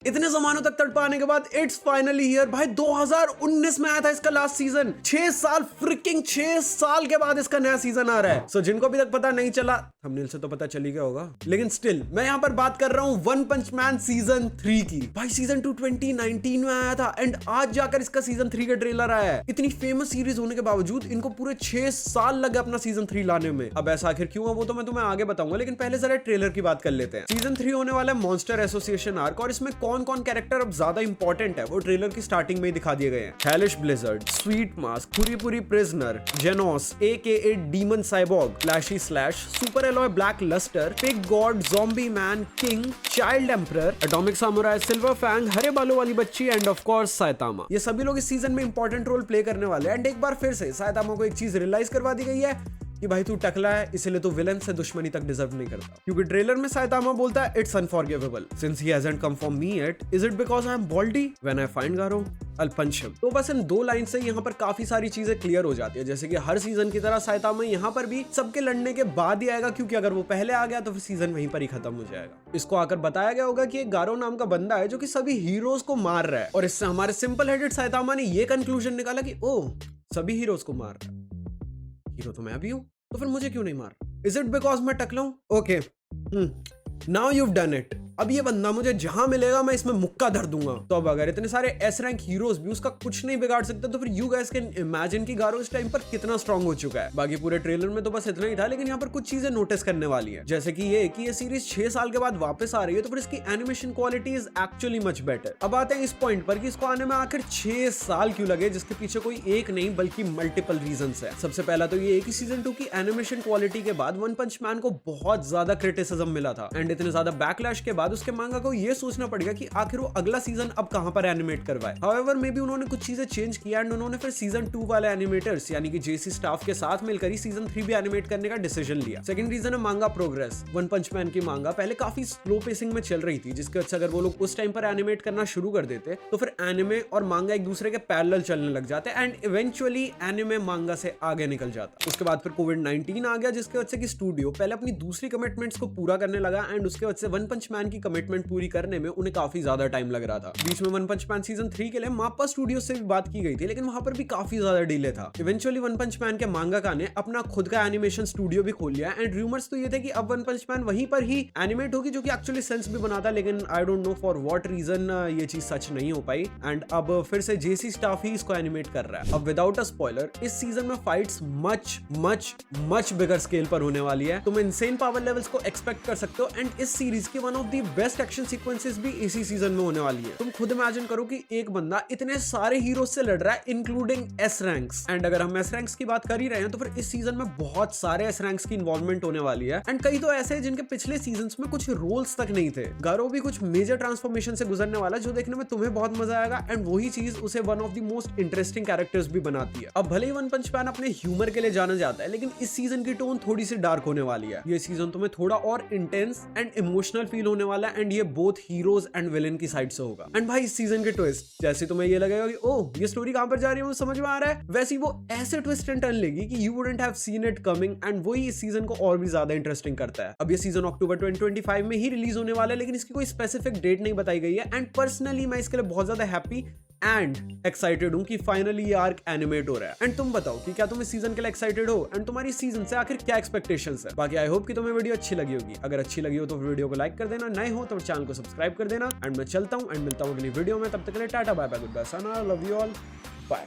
इतने जमानों तक तड़पाने के बाद इट्स फाइनली हियर भाई। 2019 में आया था इसका लास्ट सीजन। 6 साल, फ्रिकिंग 6 साल के बाद इसका नया सीजन आ रहा है। सो जिनको अभी तक पता नहीं चला, थंबनेल से तो पता चल ही गया होगा, लेकिन स्टिल मैं यहाँ पर बात कर रहा हूँ वन पंच मैन सीजन 3 की। भाई सीजन 2 2019 में आया था एंड आज जाकर इसका सीजन 3 का ट्रेलर आया है। इतनी फेमस सीरीज होने के बावजूद इनको पूरे 6 साल लगे अपना सीजन 3 लाने में। अब ऐसा आखिर क्यों है वो तो मैं तुम्हें आगे बताऊंगा, लेकिन पहले जरा ट्रेलर की बात कर लेते हैं। सीजन 3 होने वाला है मॉन्स्टर एसोसिएशन आर्क, और इसमें कौन कौन कैरेक्टर अब ज्यादा इंपॉर्टेंट है वो ट्रेलर की स्टार्टिंग में ही दिखा दिए गए हैं। Hellish Blizzard, Sweet Mask, Puri Prisoner, Genos aka Demon Cyborg, Flashy Slash, Super Alloy Black Luster, Pig God, Zombie Man, King, Child Emperor, Atomic Samurai, Silver Fang, हरे बालों वाली बच्ची एंड ऑफ कोर्स साइतामा। ये सभी लोग इस season में important role play करने वाले हैं। एंड एक बार फिर से साइतामा को एक चीज रियलाइज करवा दी गई है कि भाई तू टकला है, इसलिए तो विलन से दुश्मनी तक डिजर्व नहीं करता। क्योंकि ट्रेलर में साइतामा बोलता है it's unforgivable since he hasn't come for me yet, is it because I am baldy, when I find Garou I'll punch him। तो बस इन 2 लाइन से यहाँ पर काफी सारी चीजें क्लियर हो जाती है। जैसे कि हर सीजन की तरह साइतामा यहाँ पर भी सबके लड़ने के बाद ही आएगा, क्योंकि अगर वो पहले आ गया तो फिर सीजन वहीं पर ही खत्म हो जाएगा। इसको आकर बताया गया होगा कि एक गारो नाम का बंदा है जो कि सभी हीरोज को मार रहा है, और इससे हमारे सिंपल हेडेड साइतामा ने ये कंक्लूजन निकाला कि ओ सभी हीरोज को मार रहा है, हीरो तो मैं भी हूं, तो फिर मुझे क्यों नहीं मार? इज इट बिकॉज मैं टकला हूं? Okay, now you've done it। अब ये बंदा मुझे जहां मिलेगा मैं इसमें मुक्का धर दूंगा। तो अब अगर इतने सारे एस रैंक हीरोज भी उसका कुछ नहीं बिगाड़ सकते, तो फिर यू गाइस कैन इमेजिन कि गारो इस टाइम पर कितना स्ट्रांग हो चुका है। बाकी पूरे ट्रेलर में तो बस इतना ही था, लेकिन यहाँ पर कुछ चीजें नोटिस करने वाली है। जैसे कि ये सीरीज 6 साल के बाद वापस आ रही है, तो फिर इसकी animation quality is actually much better. अब आते हैं इस पॉइंट पर कि इसको आने में आखिर 6 साल क्यों लगे, जिसके पीछे कोई एक नहीं बल्कि मल्टीपल रीजंस है। सबसे पहला तो ये कि सीजन 2 की एनिमेशन क्वालिटी के बाद वन पंच मैन को बहुत ज्यादा क्रिटिसिज्म मिला था, एंड इतने ज्यादा बैकलैश के बाद उसके मांगा को ये सोचना पड़ेगा कि आखिर वो अगला सीजन अब कहां पर एनिमेट करवाए। हाउएवर मे बी उन्होंने कुछ चीजें चेंज किया एंड उन्होंने फिर सीजन 2 वाले एनिमेटर्स यानी कि जेसी स्टाफ के साथ मिलकर ही सीजन 3 भी एनिमेट करने का डिसीजन लिया। सेकंड रीजन है मांगा प्रोग्रेस। वन पंच मैन की मांगा पहले काफी स्लो पेसिंग में चल रही थी, जिसके अच्छा अगर वो लोग उस टाइम पर एनिमेट करना शुरू कर देते तो फिर एनिमे और मांगा एक दूसरे के पैरेलल चलने लग जाते एंड इवेंचुअली एनिमे मांगा से आगे निकल जाता। उसके बाद फिर कोविड-19 आ गया, जिसके वजह से कि स्टूडियो पहले अपनी दूसरी कमिटमेंट्स को पूरा करने लगा एंड उसके वजह से वन पंच मैन की कमिटमेंट पूरी करने में उन्हें काफी ज्यादा टाइम लग रहा था। बीच में वन पंच मैन सीजन 3 के लिए माप्पा स्टूडियो से भी बात की गई थी, लेकिन वहां पर भी काफी ज्यादा डिले था। इवेंचुअली वन पंच मैन के मांगाका ने अपना खुद का एनिमेशन स्टूडियो भी खोल लिया एंड रूमर्स तो ये थे कि अब वन पंच मैन वहीं पर ही एनिमेट होगी, जो कि एक्चुअली सेंस भी बनाता, लेकिन I don't know for what reason ये चीज सच नहीं हो पाई एंड अब फिर से जेसी स्टाफ ही इसको एनिमेट कर रहा है। अब विदाउट अ स्पॉइलर, इस सीजन में फाइट्स मच बिगर स्केल पर होने वाली है। तुम इनसेन पावर लेवल्स को एक्सपेक्ट कर सकते हो एंड इस सीरीज की one of the best action sequences भी इसी सीजन में होने वाली है। तुम खुद इमेजिन करो कि एक बंदा इतने सारे हीरोज से लड़ रहा है इंक्लूडिंग एस रैंक्स, एंड अगर हम एस रैंक्स की बात कर ही रहे हैं तो फिर इस सीजन में बहुत सारे एस रैंक्स की इन्वॉल्वमेंट होने वाली है एंड कई तो ऐसे हैं जिनके पिछले सीजन्स में कुछ रोल्स तक नहीं थे। गारो भी कुछ मेजर ट्रांसफॉर्मेशन से गुजरने वाला है, जो देखने में तुम्हें बहुत मजा आएगा एंड वही चीज उसे one of the most interesting characters भी बनाती है। अब भले ही वन पंच मैन अपने ह्यूमर के लिए जाना जाता है, लेकिन इस सीजन की टोन थोड़ी सी डार्क होने वाली है। ये सीजन तुम्हें थोड़ा और इंटेंस एंड इमोशनल फील होने वाला है एंड ये बोथ हीरोज एंड विलेन की साइड से होगा। एंड भाई इस सीजन के ट्विस्ट, जैसे तुम्हें ये लगेगा कि ओह ये स्टोरी कहां पर जा रही है, वो समझ में आ रहा है, वैसे ही वो ऐसे ट्विस्ट एंड टर्न लेगी कि you wouldn't have seen it coming and वही इस सीजन को और भी ज्यादा इंटरेस्टिंग करता है। अब ये सीजन अक्टूबर 2025 में ही रिलीज होने वाला है, लेकिन इसकी कोई स्पेसिफिक डेट नहीं बताई गई है एंड पर्सनली मैं इसके लिए बहुत ज्यादा हैप्पी एंड एक्साइटेड हूं कि फाइनली ये आर्क एनिमेट हो रहा है। एंड तुम बताओ कि क्या तुम इस सीजन के लिए एक्साइटेड हो एंड तुम्हारी सीजन से आखिर क्या एक्सपेक्टेशंस है। बाकी आई होप कि तुम्हें वीडियो अच्छी लगी होगी। अगर अच्छी लगी हो तो वीडियो को लाइक कर देना, नए हो तो चैनल को सब्सक्राइब कर देना एंड मैं चलता हूं एंड मिलता हूं अगली वीडियो में। तब तक के लिए tata bye bye goodbye, love you all.